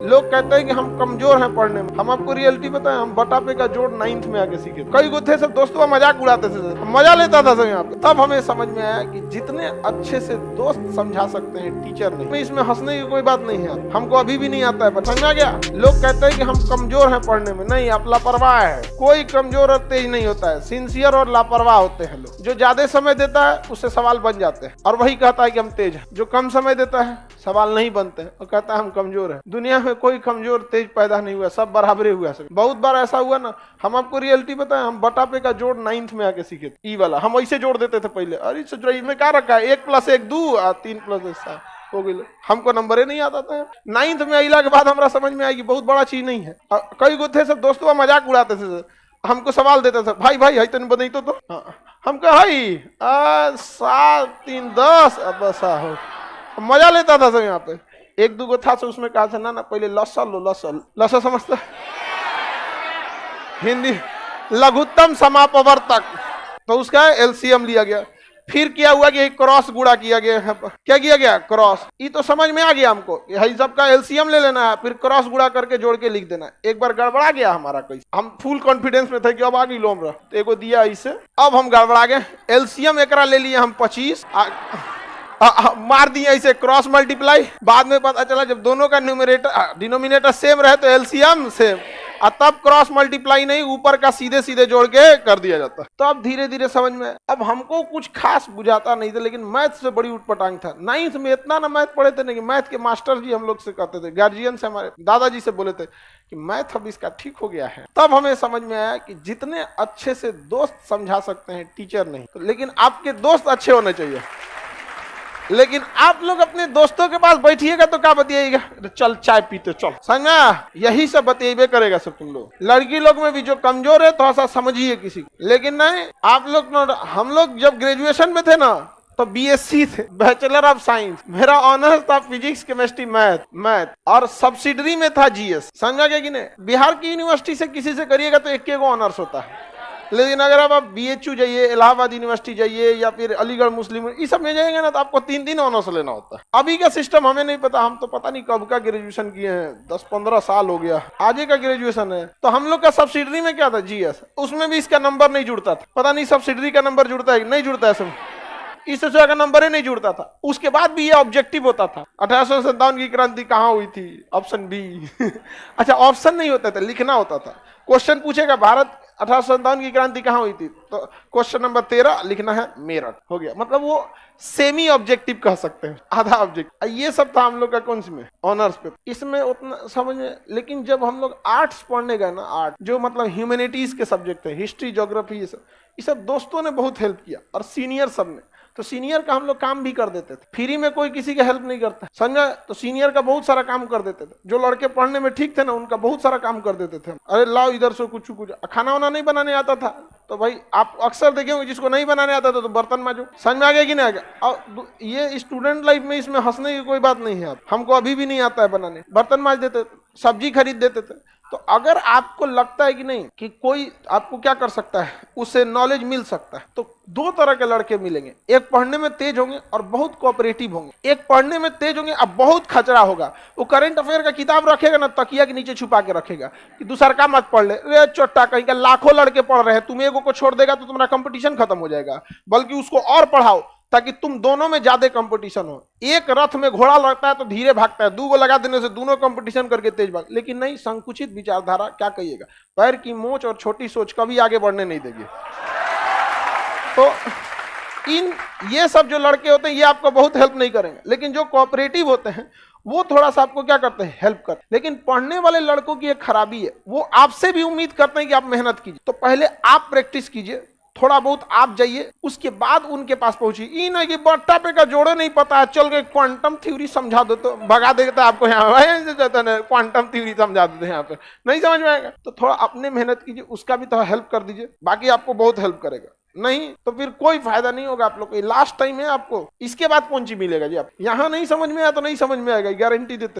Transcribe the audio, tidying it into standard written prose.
लोग कहते हैं कि हम कमजोर हैं पढ़ने में। हम आपको रियलिटी बताएं, हम बटा पे का जोड़ 9th में आके सीखे। कई गो थे सब दोस्तों मजाक उड़ाते थे, मजा लेता था सब यहाँ पे। तब हमें समझ में आया कि जितने अच्छे से दोस्त समझा सकते हैं टीचर नहीं। इसमें हंसने की कोई बात नहीं है, हमको अभी भी नहीं आता है, समझ आ गया। लोग कहते हैं कि हम कमजोर हैं पढ़ने में, नहीं, आप लापरवाह है। कोई कमजोर और तेज नहीं होता है, सिंसियर और लापरवाह होते हैं लोग। जो ज्यादा समय देता है उससे सवाल बन जाते हैं और वही कहता है कि हम तेज हैं। जो कम समय देता है सवाल नहीं बनते हैं और कहता है हम कमजोर हैं। दुनिया में कोई कमजोर तेज पैदा नहीं हुआ, सब बराबरे हुआ। सब बहुत बार ऐसा हुआ ना, हम आपको रियलिटी बताएं, हम बटा पे का जोड़ 9th में आके सीखे थे। ई वाला हम ऐसे जोड़ देते थे पहले। अरे इसमें क्या रखा है, 1 + 1 2 और 3 + 1 7 हो गई। हमको नंबर ही नहीं आता था। 9th में अला के बाद हमारा समझ में आएगी बहुत बड़ा चीज नहीं है। कई गो थे सब दोस्तों मजाक उड़ाते थे, हमको सवाल देते थे, भाई भाई है तेन बदई तो हम कहा 7 3 10 अब ऐसा हो, मजा लेता था सब यहाँ पे। एक दो गो था तो उसमें कहा था ना पहले लसा समझता हिंदी लघुत्तम समापवर्तक, तो उसका एलसीएम लिया गया। फिर क्या हुआ कि क्रॉस गुणा किया गया। क्या किया गया? क्रॉस। ये तो समझ में आ गया हमको, यही सबका एलसीएम ले लेना है, फिर क्रॉस गुणा करके जोड़ के लिख देना है। एक बार गड़बड़ा गया हमारा कैसे, हम फुल कॉन्फिडेंस में थे कि अब आगे लोम रहा, तो एगो दिया इसे, अब हम गड़बड़ा गए। एलसीएम एकरा ले लिए हम 25, मार दिया इसे क्रॉस मल्टीप्लाई। बाद में पता चला जब दोनों का न्यूमरेटर डिनोमिनेटर सेम रहे तो एलसीएम सेम, और तब क्रॉस मल्टीप्लाई नहीं, ऊपर का सीधे सीधे जोड़ के कर दिया जाता। तो अब धीरे धीरे समझ में, अब हमको कुछ खास बुझाता नहीं था, लेकिन मैथ से बड़ी उटपटांग था। 9th में इतना ना मैथ पढ़े थे, नहीं मैथ के मास्टर जी हम लोग से कहते थे, गार्जियन से, हमारे दादाजी से बोले थे कि मैथ अब इसका ठीक हो गया है। तब हमें समझ में आया कि जितने अच्छे से दोस्त समझा सकते हैं टीचर नहीं, लेकिन आपके दोस्त अच्छे होने चाहिए। लेकिन आप लोग अपने दोस्तों के पास बैठिएगा तो क्या बतियाएगा, चल चाय पीते चल, समझा, यही सब बतियाबे करेगा सब तुम लोग। लड़की लोग में भी जो कमजोर है थोड़ा सा समझिए किसी को, लेकिन नहीं आप लोग। हम लोग जब ग्रेजुएशन में थे ना तो बीएससी थे, बैचलर ऑफ साइंस। मेरा ऑनर्स था फिजिक्स केमिस्ट्री मैथ और सब्सिडरी में था जीएस, समझा गया कि नहीं। बिहार की यूनिवर्सिटी से किसी से करिएगा तो एक ऑनर्स होता है, लेकिन अगर आप बीएचयू जाइए, इलाहाबाद यूनिवर्सिटी जाइए या फिर अलीगढ़ मुस्लिम, इस सब में जाएंगे ना तो आपको 3 ऑनर्स लेना होता है। अभी का सिस्टम हमें नहीं पता, हम तो पता नहीं कब का ग्रेजुएशन किए हैं, 10-15 साल हो गया, आगे का ग्रेजुएशन है। तो हम लोग का सब्सिडरी में क्या था, जीएस, उसमें भी इसका नंबर नहीं जुड़ता था। पता नहीं सब्सिडरी का नंबर जुड़ता है नहीं जुड़ता है, सब इस तरह का नंबर ही नहीं जुड़ता था। उसके बाद भी ये ऑब्जेक्टिव होता था, 1857 की क्रांति कहाँ हुई थी, ऑप्शन बी अच्छा ऑप्शन नहीं होता था, लिखना होता था। क्वेश्चन पूछेगा भारत 1857 की क्रांति कहाँ हुई थी, तो क्वेश्चन नंबर 13 लिखना है मेरठ, हो गया। मतलब वो सेमी ऑब्जेक्टिव कह सकते हैं, आधा ऑब्जेक्टिव। ये सब था हम लोग का कौन सी में, ऑनर्स पे, इसमें उतना समझ में। लेकिन जब हम लोग आर्ट्स पढ़ने गए ना, आर्ट जो मतलब ह्यूमैनिटीज के सब्जेक्ट है, हिस्ट्री ज्योग्राफी, ये सब दोस्तों ने बहुत हेल्प किया और सीनियर सब ने। तो सीनियर का हम लोग काम भी कर देते थे, फ्री में कोई किसी की हेल्प नहीं करता, समझा। तो सीनियर का बहुत सारा काम कर देते थे। जो लड़के पढ़ने में ठीक थे ना, उनका बहुत सारा काम कर देते थे। अरे लाओ इधर से कुछ खाना वाना नहीं बनाने आता था तो भाई आप अक्सर देखेंगे जिसको नहीं बनाने आता था तो बर्तन मांजो, समझ में आ गया कि नहीं आ गया। और ये स्टूडेंट लाइफ में इसमें हंसने की कोई बात नहीं है। हमको अभी भी नहीं आता है बनाने, बर्तन मांज देते, सब्जी खरीद देते थे। तो अगर आपको लगता है कि नहीं कि कोई आपको क्या कर सकता है, उससे नॉलेज मिल सकता है, तो 2 तरह के लड़के मिलेंगे। एक पढ़ने में तेज होंगे और बहुत कोऑपरेटिव होंगे। एक पढ़ने में तेज होंगे अब बहुत खचरा होगा, वो करंट अफेयर का किताब रखेगा ना, तकिया के नीचे छुपा के रखेगा कि दूसरा का मत पढ़ ले, रे चोट्टा कहीं का, लाखों लड़के पढ़ रहे हैं, तुम एगो को छोड़ देगा तो तुम्हारा कंपटीशन खत्म हो जाएगा। बल्कि उसको और पढ़ाओ ताकि तुम दोनों में ज्यादा कंपटीशन हो। एक रथ में घोड़ा लगता है तो धीरे भागता है, 2 को लगा देने से दोनों कंपटीशन करके तेज भाग। लेकिन नहीं, संकुचित विचारधारा क्या कहिएगा, पैर की मोच और छोटी सोच कभी आगे बढ़ने नहीं देगी। तो ये सब जो लड़के होते हैं ये आपको बहुत हेल्प नहीं करेंगे, लेकिन जो कोऑपरेटिव होते हैं वो थोड़ा सा आपको क्या करते हैं, हेल्प करते हैं। लेकिन पढ़ने वाले लड़कों की एक खराबी है, वो आपसे भी उम्मीद करते हैं कि आप मेहनत कीजिए। तो पहले आप प्रैक्टिस कीजिए, थोड़ा बहुत आप जाइए, उसके बाद उनके पास पहुंचिए। ये ना कि बट्टा पे का जोड़े नहीं पता है, चल के क्वांटम थ्योरी समझा दो तो भगा देता आपको, यहाँ क्वांटम थ्योरी समझा देते हैं, यहाँ पे नहीं समझ में आएगा। तो थोड़ा अपने मेहनत कीजिए, उसका भी थोड़ा हेल्प कर दीजिए, बाकी आपको बहुत हेल्प करेगा। नहीं तो फिर कोई फायदा नहीं होगा आप लोग को। लास्ट टाइम है आपको, इसके बाद कौन सी मिलेगा जी। आप यहाँ नहीं समझ में आया तो नहीं समझ में आएगा, गारंटी देते।